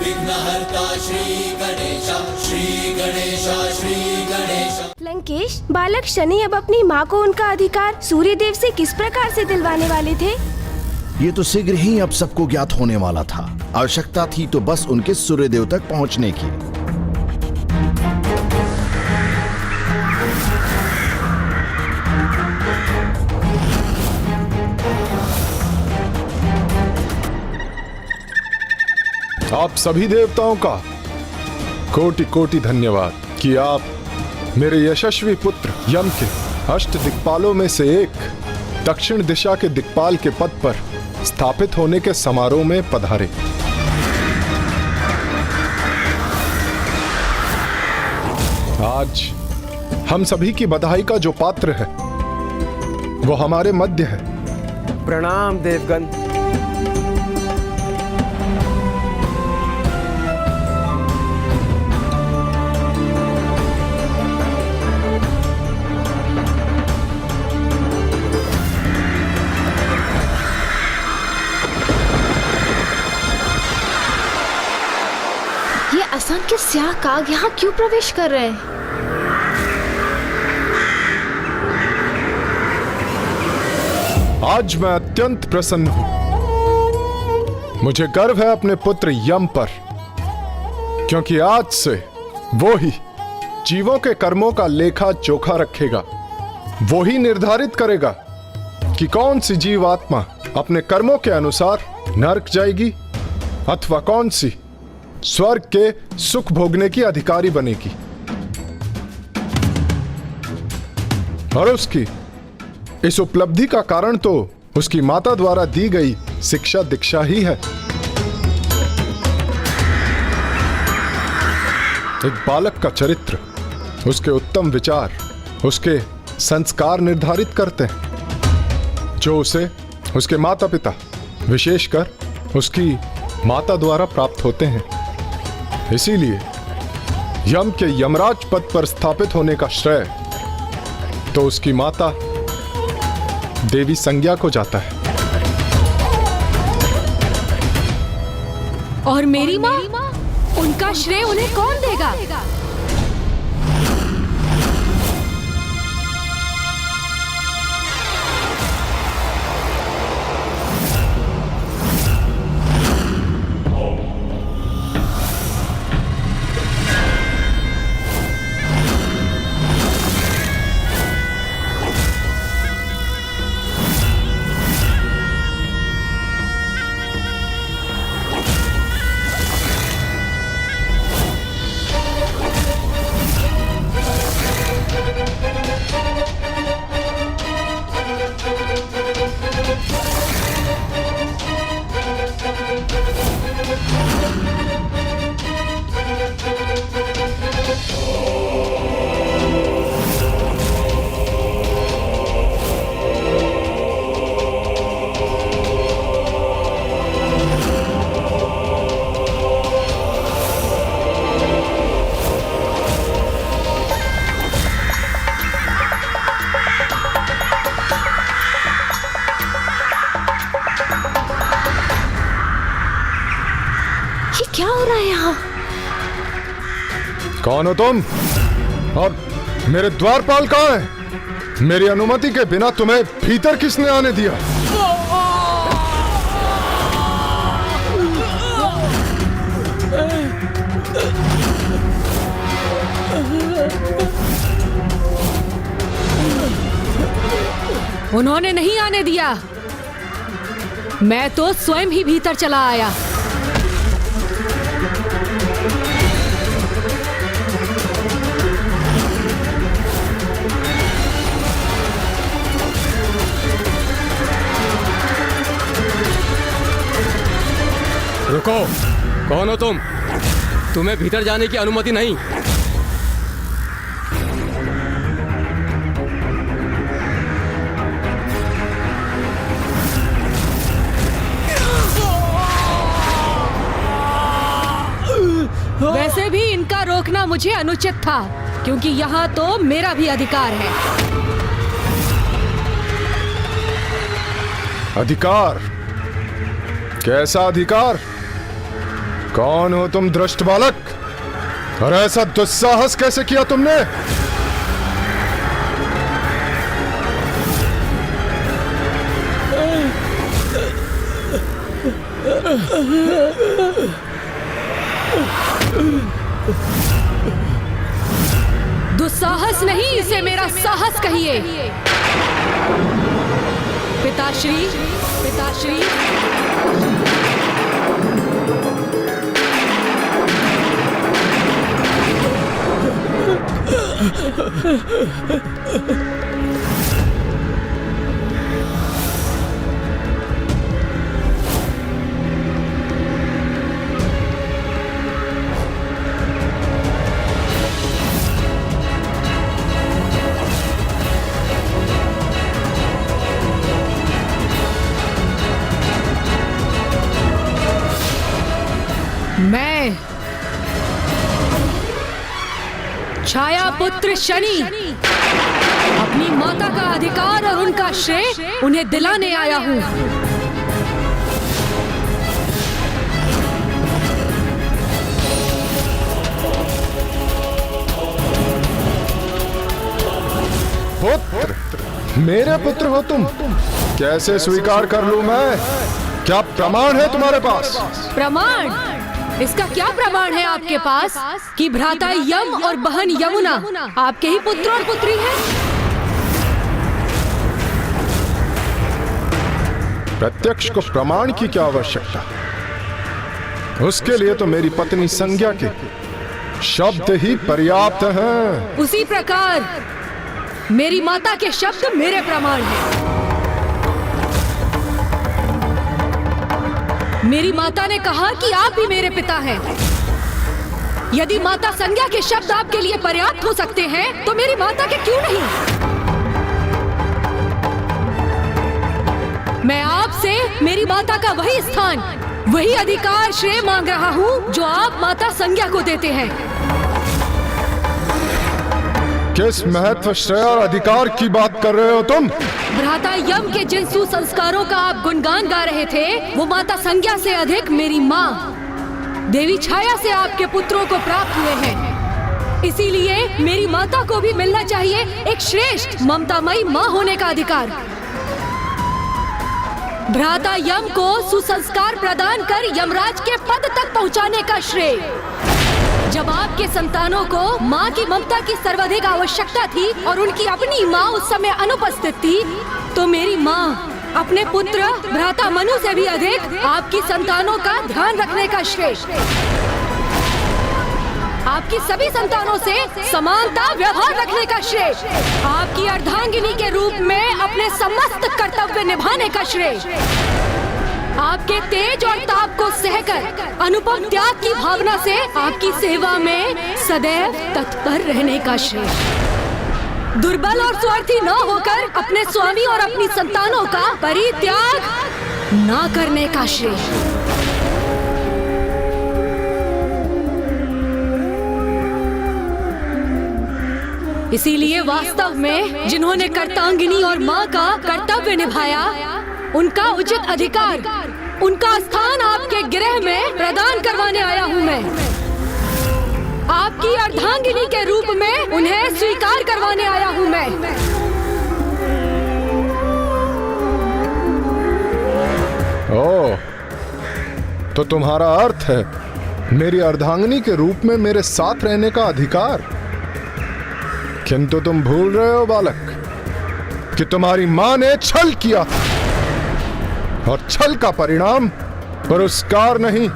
विघ्नहर्ता श्री गणेश, श्री गणेश, श्री गणेश। लंकेश, बालक शनि अब अपनी माँ को उनका अधिकार सूर्यदेव से किस प्रकार से दिलवाने वाले थे? ये तो शीघ्र ही अब सबको ज्ञात होने वाला था। आवश्यकता थी तो बस उनके सूर्यदेव तक पहुंचने की। आप सभी देवताओं का कोटि कोटि धन्यवाद कि आप मेरे यशस्वी पुत्र यम के अष्ट दिक्पालों में से एक दक्षिण दिशा के दिक्पाल के पद पर स्थापित होने के समारोह में पधारे। आज हम सभी की बधाई का जो पात्र है वो हमारे मध्य है। प्रणाम देवगण। असंख्य स्याह काग यहाँ क्यों प्रवेश कर रहे हैं? आज मैं अत्यंत प्रसन्न हूं। मुझे गर्व है अपने पुत्र यम पर, क्योंकि आज से वो ही जीवों के कर्मों का लेखा जोखा रखेगा। वो ही निर्धारित करेगा कि कौन सी जीव आत्मा अपने कर्मों के अनुसार नरक जाएगी अथवा कौन सी स्वर्ग के सुख भोगने की अधिकारी बनेगी। और उसकी इस उपलब्धि का कारण तो उसकी माता द्वारा दी गई शिक्षा दीक्षा ही है। एक बालक का चरित्र, उसके उत्तम विचार, उसके संस्कार निर्धारित करते हैं, जो उसे उसके माता पिता, विशेषकर उसकी माता द्वारा प्राप्त होते हैं। इसीलिए यम के यमराज पद पर स्थापित होने का श्रेय तो उसकी माता देवी संज्ञा को जाता है। और मेरी माँ, उनका श्रेय उन्हें कौन देगा? क्या हो रहा है यहाँ? कौन हो तुम? और मेरे द्वारपाल कहाँ है? मेरी अनुमति के बिना तुम्हें भीतर किसने आने दिया? उन्होंने नहीं आने दिया, मैं तो स्वयं ही भीतर चला आया। रुको, कौन हो तुम? तुम्हें भीतर जाने की अनुमति नहीं। वैसे भी इनका रोकना मुझे अनुचित था, क्योंकि यहाँ तो मेरा भी अधिकार है। अधिकार? कैसा अधिकार? कौन हो तुम दुष्ट बालक? और ऐसा दुस्साहस कैसे किया तुमने? दुस्साहस नहीं, इसे मेरा साहस कहिए। पिताश्री, पिताश्री। मैं छाया पुत्र शनि अपनी माता का अधिकार और उनका श्रेय उन्हें दिलाने आया हूं। पुत्र? मेरे पुत्र हो तुम? कैसे स्वीकार कर लूं मैं? क्या प्रमाण है तुम्हारे पास? प्रमाण? इसका क्या प्रमाण है आपके पास कि भ्राता यम और बहन यमुना आपके ही पुत्र और पुत्री हैं? प्रत्यक्ष को प्रमाण की क्या आवश्यकता? उसके लिए तो मेरी पत्नी संज्ञा के शब्द ही पर्याप्त हैं। उसी प्रकार मेरी माता के शब्द मेरे प्रमाण हैं। मेरी माता ने कहा कि आप भी मेरे पिता हैं। यदि माता संज्ञा के शब्द आपके लिए पर्याप्त हो सकते हैं तो मेरी माता के क्यों नहीं? मैं आपसे मेरी माता का वही स्थान, वही अधिकार, श्रेय मांग रहा हूं जो आप माता संज्ञा को देते हैं। किस महत्व, श्रेय और अधिकार की बात कर रहे हो तुम? भ्राता यम के जिन सुसंस्कारों का आप गुणगान गा रहे थे वो माता संज्ञा से अधिक मेरी माँ देवी छाया से आपके पुत्रों को प्राप्त हुए हैं। इसीलिए मेरी माता को भी मिलना चाहिए एक श्रेष्ठ ममतामयी माँ होने का अधिकार। भ्राता यम को सुसंस्कार प्रदान कर यमराज के पद तक पहुँचाने का श्रेय। जब आपके संतानों को माँ की ममता की सर्वाधिक आवश्यकता थी और उनकी अपनी माँ उस समय अनुपस्थित थी, तो मेरी माँ अपने पुत्र भ्राता मनु से भी अधिक आपकी संतानों का ध्यान रखने का श्रेय, आपकी सभी संतानों से समानता व्यवहार रखने का श्रेय, आपकी अर्धांगिनी के रूप में अपने समस्त कर्तव्य निभाने का श्रेय, आपके तेज और ताप को सहकर अनुपम त्याग की भावना से आपकी सेवा में सदैव तत्पर रहने का श्रेय, दुर्बल और स्वार्थी न होकर अपने स्वामी और अपनी संतानों का परित्याग न करने का श्रेय। इसीलिए वास्तव में जिन्होंने कर्तांगिनी और माँ का कर्तव्य निभाया, उनका उचित अधिकार, उनका स्थान आपके गृह में प्रदान करवाने आया हूँ मैं। आपकी अर्धांगिनी के रूप में उन्हें स्वीकार करवाने आया हूँ मैं। ओह, तो तुम्हारा अर्थ है मेरी अर्धांगिनी के रूप में मेरे साथ रहने का अधिकार। किंतु तुम भूल रहे हो बालक कि तुम्हारी माँ ने छल किया था, और छल का परिणाम पुरस्कार नहीं,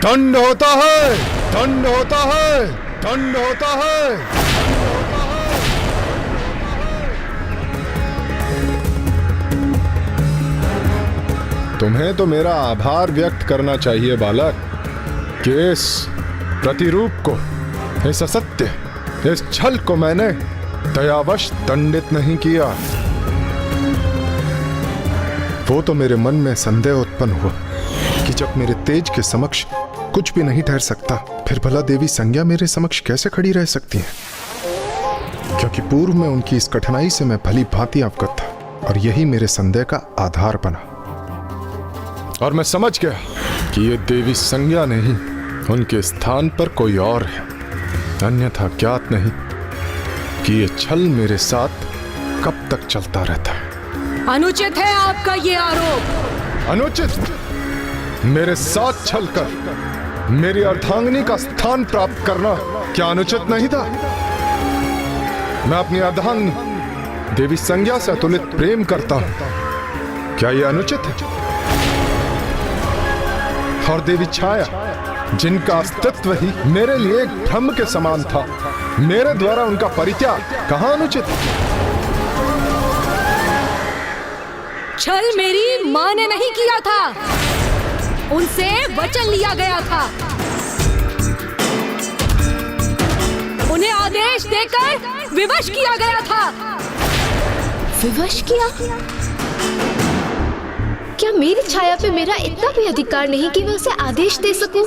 दंड होता है, दंड होता है, दंड होता है। तुम्हें तो मेरा आभार व्यक्त करना चाहिए बालक कि इस प्रतिरूप को, इस असत्य, इस छल को मैंने दयावश दंडित नहीं किया। वो तो मेरे मन में संदेह उत्पन्न हुआ कि जब मेरे तेज के समक्ष कुछ भी नहीं ठहर सकता, फिर भला देवी संज्ञा मेरे समक्ष कैसे खड़ी रह सकती है? क्योंकि पूर्व में उनकी इस कठिनाई से मैं भली भांति अवगत था, और यही मेरे संदेह का आधार बना। और मैं समझ गया कि ये देवी संज्ञा नहीं, उनके स्थान पर कोई और है। अन्यथा ज्ञात नहीं कि ये छल मेरे साथ कब तक चलता रहता है। अनुचित है आपका ये आरोप। अनुचित? मेरे साथ छलकर मेरी अर्धांगिनी का स्थान प्राप्त करना क्या अनुचित नहीं था? मैं अपनी अर्धांगिनी देवी संज्ञा से अतुलित प्रेम करता हूं, क्या यह अनुचित है? और देवी छाया, जिनका अस्तित्व ही मेरे लिए एक भ्रम के समान था, मेरे द्वारा उनका परित्याग कहां अनुचित? छल मेरी मां ने नहीं किया था, उनसे वचन लिया गया था। उन्हें आदेश देकर विवश किया गया था। विवश किया? क्या मेरी छाया पे मेरा इतना भी अधिकार नहीं कि मैं उसे आदेश दे सकूं?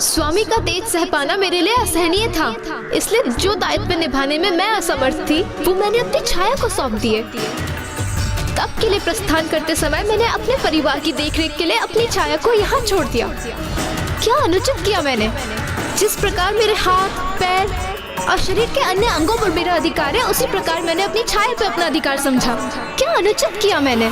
स्वामी का तेज सह पाना मेरे लिए असहनीय था, इसलिए जो दायित्व निभाने में मैं असमर्थ थी वो मैंने अपनी छाया को सौंप दिए। तब के लिए प्रस्थान करते समय मैंने अपने परिवार की देखरेख के लिए अपनी छाया को यहाँ छोड़ दिया। क्या अनुचित किया मैंने? जिस प्रकार मेरे हाथ, पैर और शरीर के अन्य अंगों पर मेरा अधिकार है, उसी प्रकार मैंने अपनी छाया पे अपना अधिकार समझा। क्या अनुचित किया मैंने?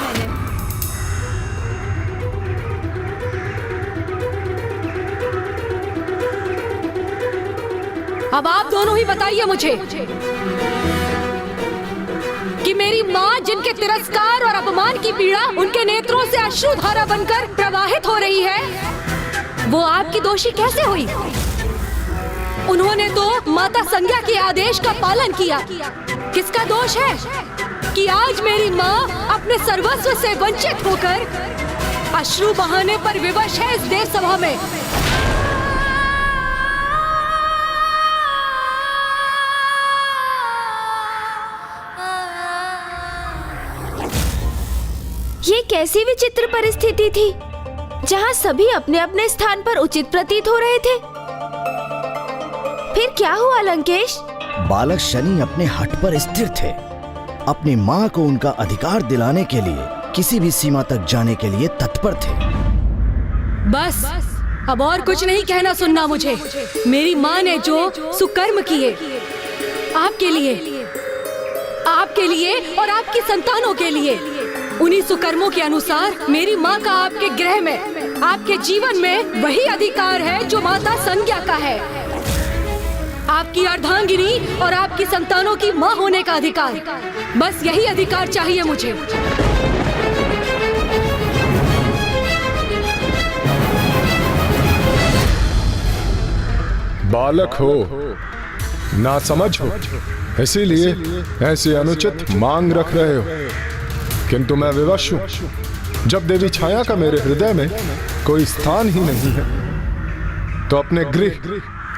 अब आप दोनों ही बताइए मुझे कि मेरी माँ, जिनके तिरस्कार और अपमान की पीड़ा उनके नेत्रों से अश्रुधारा बनकर प्रवाहित हो रही है, वो आपकी दोषी कैसे हुई? उन्होंने तो माता संज्ञा के आदेश का पालन किया। किसका दोष है कि आज मेरी माँ अपने सर्वस्व से वंचित होकर अश्रु बहाने पर विवश है इस देव सभा में? ये कैसी विचित्र परिस्थिति थी जहाँ सभी अपने अपने स्थान पर उचित प्रतीत हो रहे थे। फिर क्या हुआ लंकेश? बालक शनि अपने हठ पर स्थिर थे। अपनी माँ को उनका अधिकार दिलाने के लिए किसी भी सीमा तक जाने के लिए तत्पर थे। बस अब और कुछ नहीं कहना सुनना मुझे। मेरी माँ ने जो सुकर्म किए आपके लिए और आपकी संतानों के लिए, उन्हीं सुकर्मों के अनुसार मेरी माँ का आपके गृह में, आपके जीवन में वही अधिकार है जो माता संज्ञा का है। आपकी अर्धांगिनी और आपकी संतानों की माँ होने का अधिकार, बस यही अधिकार चाहिए मुझे। बालक हो, ना समझ हो, इसीलिए ऐसी अनुचित मांग रख रहे हो। किंतु मैं विवश हूं। जब देवी छाया का मेरे हृदय में कोई स्थान ही नहीं है, तो अपने गृह,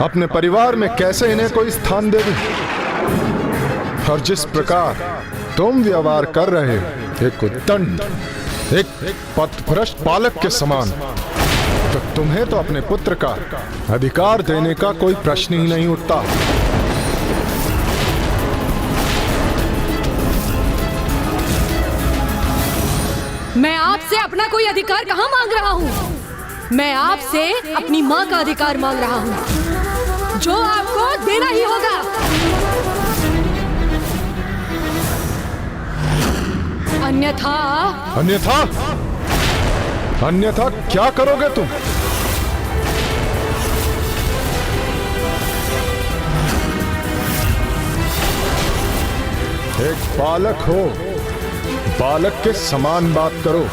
अपने परिवार में कैसे इन्हें कोई स्थान दे दूं? और जिस प्रकार तुम व्यवहार कर रहे हो, एक उद्दंड, एक पथभ्रष्ट बालक के समान, तो तुम्हें तो अपने पुत्र का अधिकार देने का कोई प्रश्न ही नहीं उठता। मैं आपसे अपना कोई अधिकार कहाँ मांग रहा हूँ? मैं आपसे अपनी माँ का अधिकार मांग रहा हूँ, जो आपको देना ही होगा। अन्यथा क्या करोगे तुम? एक बालक हो, बालक के समान बात करो।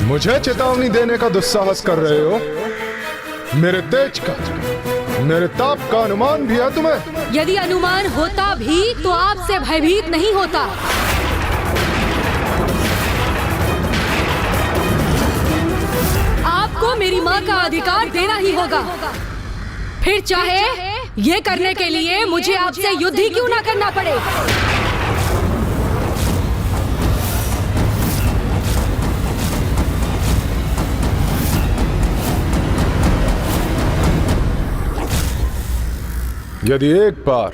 मुझे चेतावनी देने का दुस्साहस कर रहे हो। मेरे तेज का, मेरे ताप का अनुमान भी है तुम्हें? यदि अनुमान होता भी तो आपसे भयभीत नहीं होता। आपको मेरी माँ का अधिकार देना ही होगा, फिर चाहे ये करने के लिए मुझे आपसे युद्ध ही क्यों ना करना पड़े। यदि एक बार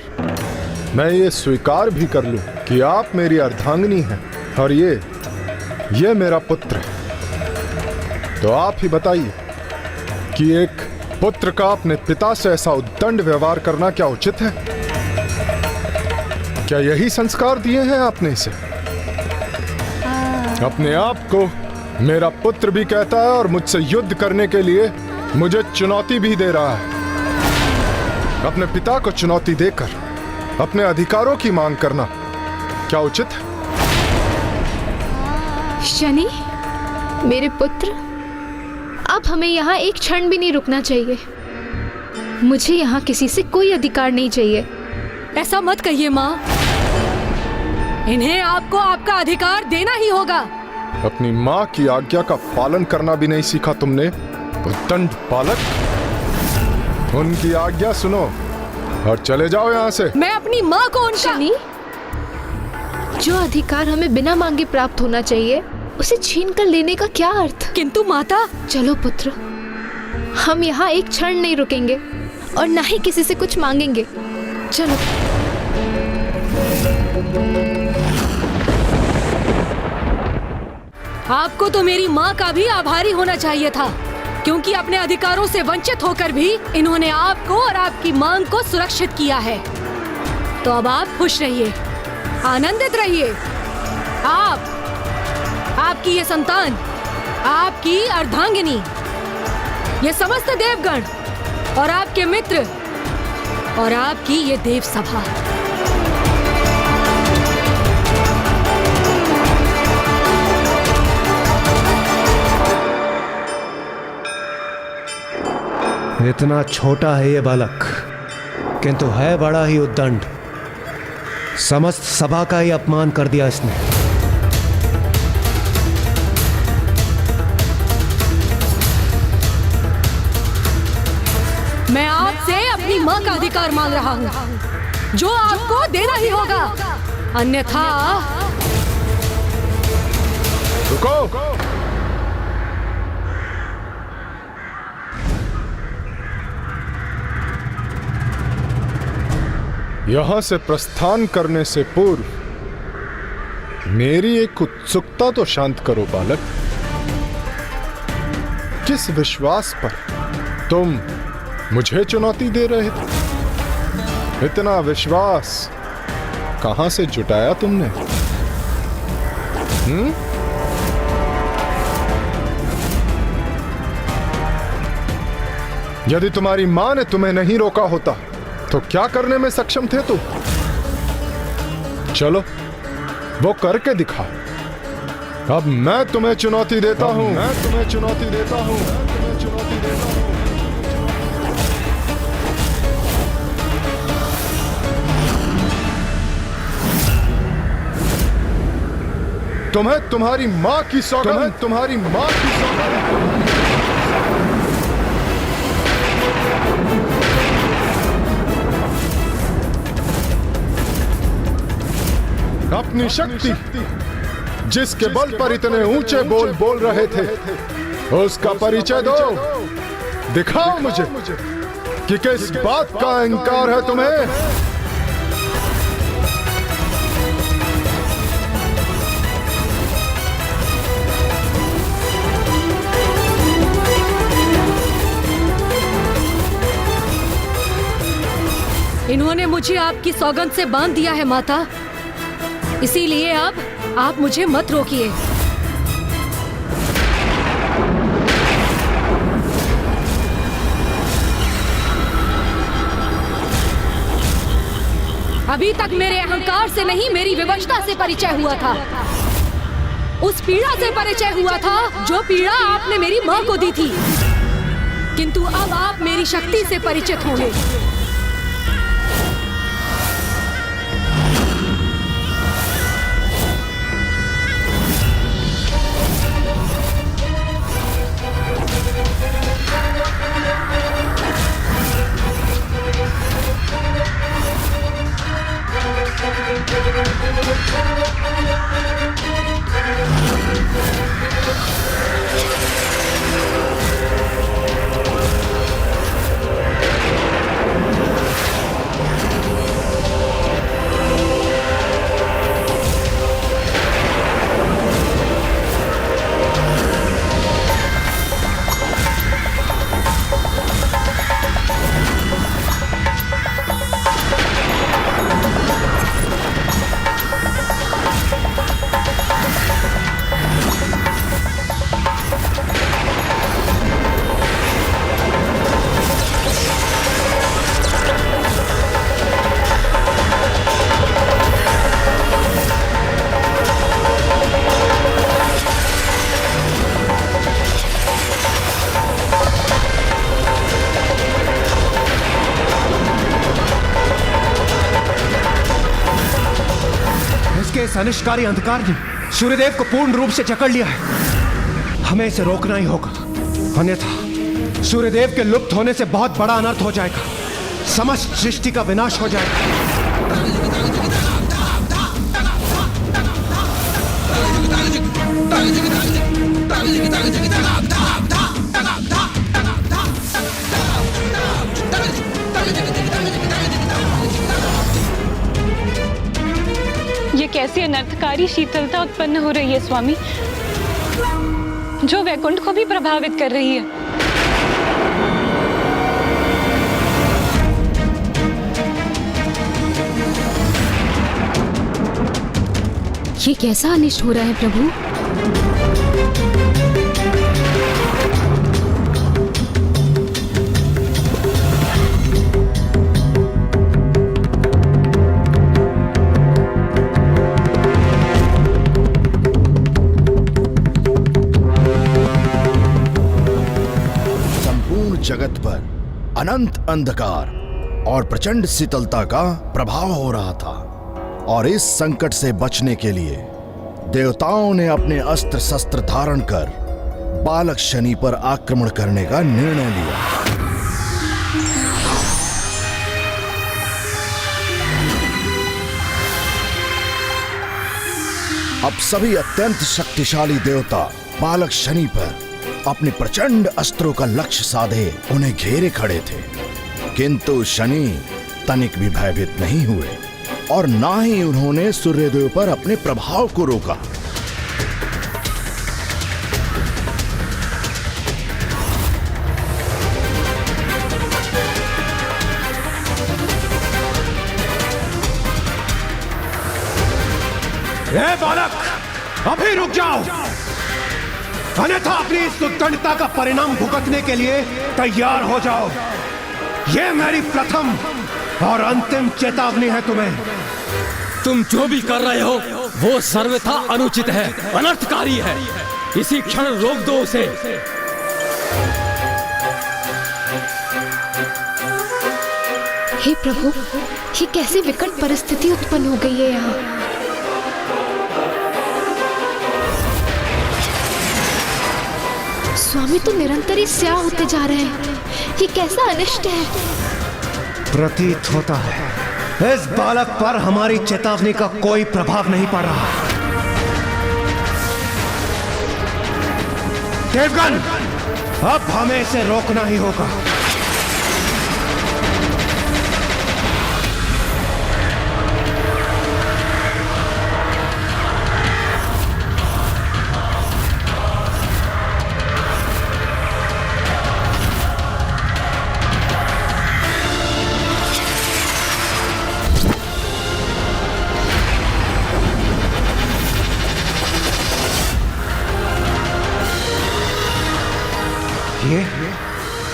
मैं ये स्वीकार भी कर लूं कि आप मेरी अर्धांगिनी हैं और ये मेरा पुत्र है, तो आप ही बताइए कि एक पुत्र का अपने पिता से ऐसा उद्दंड व्यवहार करना क्या उचित है? क्या यही संस्कार दिए हैं आपने इसे? अपने आप को मेरा पुत्र भी कहता है और मुझसे युद्ध करने के लिए मुझे चुनौती भी दे रहा है। अपने पिता को चुनौती देकर अपने अधिकारों की मांग करना क्या उचित है? शनि, मेरे पुत्र, अब हमें यहाँ एक क्षण भी नहीं रुकना चाहिए। मुझे यहाँ किसी से कोई अधिकार नहीं चाहिए। ऐसा मत कहिए माँ, इन्हें आपको आपका अधिकार देना ही होगा। अपनी माँ की आज्ञा का पालन करना भी नहीं सीखा तुमने, उद्दंड बालक। उनकी आज्ञा सुनो और चले जाओ यहाँ से। मैं अपनी माँ को उनका शनि, जो अधिकार हमें बिना मांगे प्राप्त होना चाहिए उसे छीन कर लेने का क्या अर्थ? किंतु माता। चलो पुत्र, हम यहाँ एक क्षण नहीं रुकेंगे और ना ही किसी से कुछ मांगेंगे। चलो। आपको तो मेरी माँ का भी आभारी होना चाहिए था, क्योंकि अपने अधिकारों से वंचित होकर भी इन्होंने आपको और आपकी मांग को सुरक्षित किया है। तो अब आप खुश रहिए, आनंदित रहिए। आपकी ये संतान, आपकी अर्धांगिनी, ये समस्त देवगण और आपके मित्र और आपकी ये देव सभा, इतना छोटा है ये बालक, किंतु है बड़ा ही उद्दंड। समस्त सभा का ही अपमान कर दिया इसने। मैं आपसे अपनी माँ का अधिकार मांग रहा हूँ, जो आपको देना ही होगा, अन्यथा। रुको। यहां से प्रस्थान करने से पूर्व मेरी एक उत्सुकता तो शांत करो बालक। किस विश्वास पर तुम मुझे चुनौती दे रहे थे? इतना विश्वास कहां से जुटाया तुमने? यदि तुम्हारी मां ने तुम्हें नहीं रोका होता तो क्या करने में सक्षम थे तुम? चलो वो करके दिखाओ। अब मैं तुम्हें चुनौती देता हूं। तुम्हें तुम्हारी मां की सौगंध, अपनी शक्ति, जिसके बल पर इतने ऊंचे बोल रहे थे, उसका परिचय दो। दिखाओ मुझे कि किस बात का अहंकार है तुम्हें। इन्होंने मुझे आपकी सौगंध से बांध दिया है माता, इसीलिए अब आप मुझे मत रोकिए। अभी तक मेरे अहंकार से नहीं, मेरी विवशता से परिचय हुआ था। उस पीड़ा से परिचय हुआ था जो पीड़ा आपने मेरी मां को दी थी, किंतु अब आप मेरी शक्ति से परिचित होंगे। इस अनिष्टकारी अंधकार ने सूर्यदेव को पूर्ण रूप से जकड़ लिया है। हमें इसे रोकना ही होगा, अन्यथा सूर्यदेव के लुप्त होने से बहुत बड़ा अनर्थ हो जाएगा। समस्त सृष्टि का विनाश हो जाएगा। ये कैसी अनर्थकारी शीतलता उत्पन्न हो रही है स्वामी, जो वैकुंठ को भी प्रभावित कर रही है। ये कैसा अनिष्ट हो रहा है प्रभु? जगत पर अनंत अंधकार और प्रचंड शीतलता का प्रभाव हो रहा था, और इस संकट से बचने के लिए देवताओं ने अपने अस्त्र शस्त्र धारण कर बालक शनि पर आक्रमण करने का निर्णय लिया। अब सभी अत्यंत शक्तिशाली देवता बालक शनि पर अपने प्रचंड अस्त्रों का लक्ष्य साधे उन्हें घेरे खड़े थे, किंतु शनि तनिक भी भयभीत नहीं हुए और ना ही उन्होंने सूर्यदेव पर अपने प्रभाव को रोका। ए बालक, अभी रुक जाओ, अन्यथा अपनी इस उद्दंडता का परिणाम भुगतने के लिए तैयार हो जाओ। यह मेरी प्रथम और अंतिम चेतावनी है तुम्हें। तुम जो भी कर रहे हो वो सर्वथा अनुचित है, अनर्थकारी है। इसी क्षण रोक दो उसे। हे प्रभु, ये कैसी विकट परिस्थिति उत्पन्न हो गई है यहाँ। स्वामी तो निरंतर ही स्याह होते जा रहे हैं। ये कैसा अनिष्ट है। प्रतीत होता है इस बालक पर हमारी चेतावनी का कोई प्रभाव नहीं पड़ रहा। देवगन, अब हमें इसे रोकना ही होगा।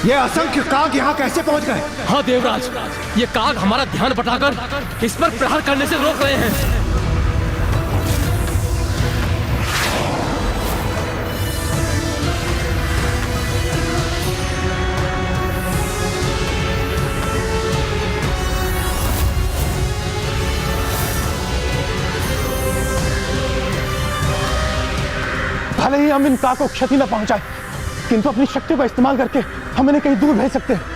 ये असंख्य काग यहाँ कैसे पहुंच गए? हाँ देवराज, ये काग हमारा ध्यान बटाकर इस पर प्रहार करने से रोक रहे हैं। भले ही हम इन काग को क्षति न पहुंचाए, किंतु अपनी शक्ति का इस्तेमाल करके हम इन्हें कहीं दूर भेज सकते हैं।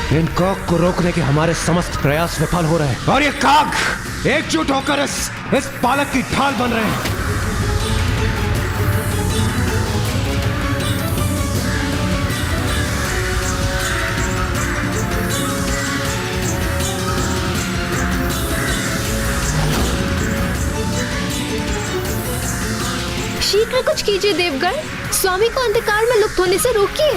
इन काग को रोकने के हमारे समस्त प्रयास विफल हो रहे हैं और ये काग एकजुट होकर इस बालक की ढाल बन रहे हैं। कुछ कीजिए देवगण, स्वामी को अंधकार में लुप्त होने से रोकिए।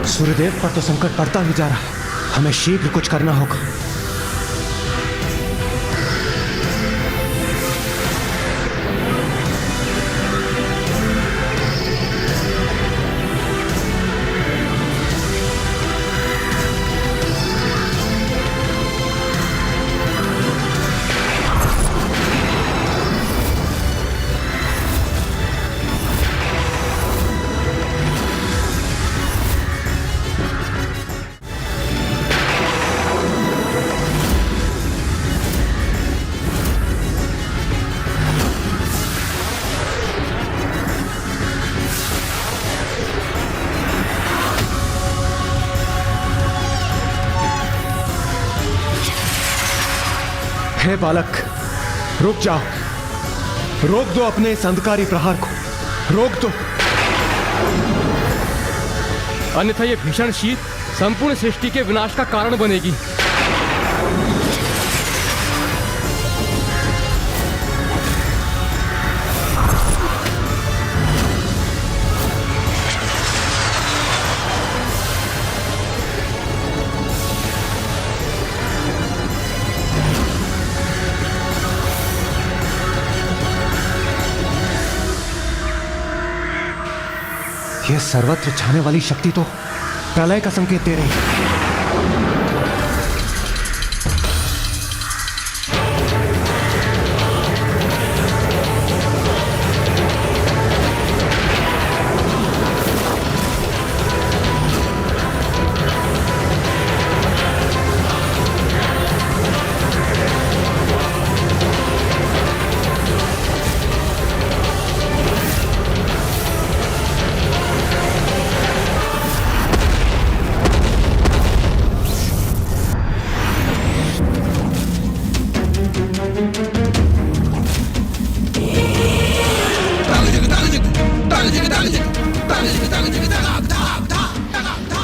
सूर्यदेव पर तो संकट बढ़ता ही जा रहा है, हमें शीघ्र कुछ करना होगा। हे बालक, रुक जाओ, रोक दो अपने इस अंधकारी प्रहार को, रोक दो। अन्यथा ये भीषण शीत संपूर्ण सृष्टि के विनाश का कारण बनेगी। यह सर्वत्र छाने वाली शक्ति तो प्रलय का संकेत दे रही है।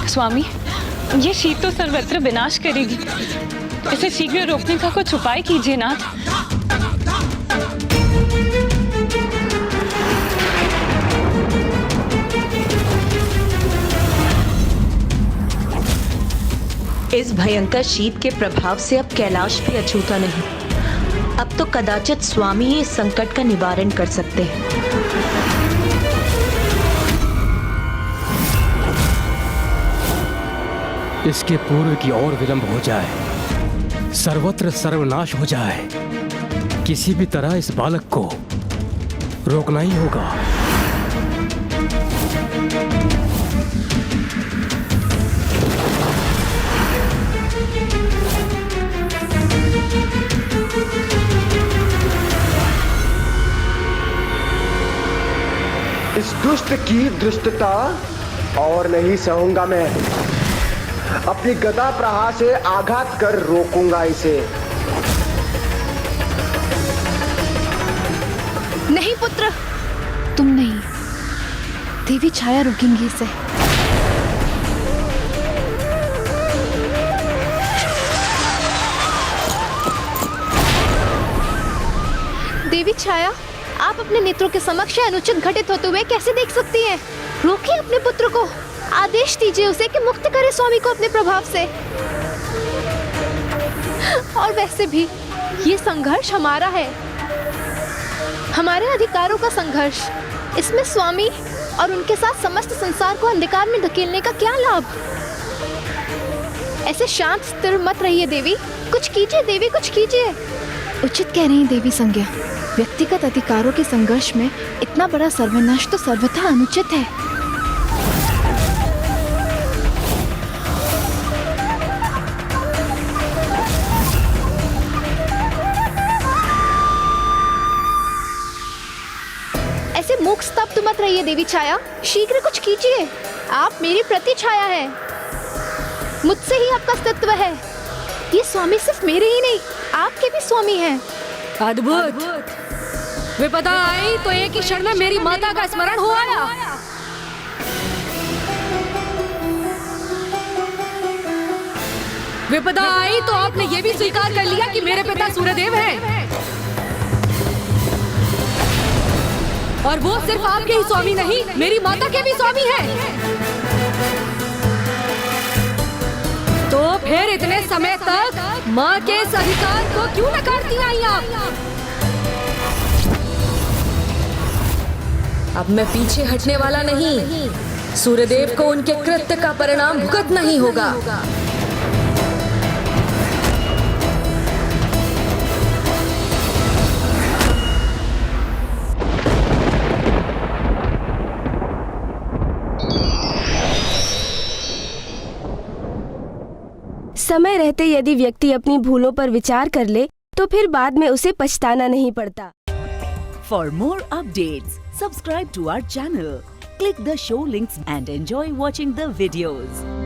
स्वामी, ये शीत तो सर्वत्र विनाश करेगी, इसे शीघ्र रोकने का कुछ उपाय कीजिए नाथ। इस भयंकर शीत के प्रभाव से अब कैलाश भी अछूता नहीं। अब तो कदाचित स्वामी ही इस संकट का निवारण कर सकते हैं। इसके पूर्व की और विलंब हो जाए, सर्वत्र सर्वनाश हो जाए, किसी भी तरह इस बालक को रोकना ही होगा। इस दुष्ट की दुष्टता और नहीं सहूंगा मैं। अपनी गदा प्रहार से आघात कर रोकूंगा इसे। नहीं पुत्र, तुम नहीं, देवी छाया रोकेंगी इसे। देवी छाया, आप अपने नेत्रों के समक्ष अनुचित घटित होते हुए कैसे देख सकती हैं? रोकिए अपने पुत्र को, आदेश दीजिए उसे कि मुक्त करे स्वामी को अपने प्रभाव से। और वैसे भी ये संघर्ष हमारा है, हमारे अधिकारों का संघर्ष। इसमें स्वामी और उनके साथ समस्त संसार को अंधकार में धकेलने का क्या लाभ? ऐसे शांत स्थिर मत रहिए देवी, कुछ कीजिए देवी, कुछ कीजिए। उचित कह रही देवी संज्ञा, व्यक्तिगत अधिकारों के संघर्ष में इतना बड़ा सर्वनाश तो सर्वथा अनुचित है। ऐसे मूक स्तब्ध मत रहिए देवी छाया, शीघ्र कुछ कीजिए। आप मेरी प्रति छाया है, मुझसे ही आपका अस्तित्व है। ये स्वामी सिर्फ मेरे ही नहीं, आपके भी स्वामी हैं। अद्भुत। विपदा आई तो एक ही क्षण में मेरी माता का स्मरण हो आया। विपदा आई तो आपने ये भी स्वीकार कर लिया कि मेरे पिता सूर्यदेव हैं। और वो सिर्फ आपके ही स्वामी नहीं, मेरी माता के भी स्वामी हैं। तो फिर इतने समय तक माँ के इस अधिकार को क्यों नकारती आई आप? अब मैं पीछे हटने वाला नहीं। सूर्यदेव को उनके कृत्य का परिणाम भुगतना ही होगा। समय रहते यदि व्यक्ति अपनी भूलों पर विचार कर ले तो फिर बाद में उसे पछताना नहीं पड़ता। For more updates, subscribe to our channel, click the show links and enjoy watching the videos.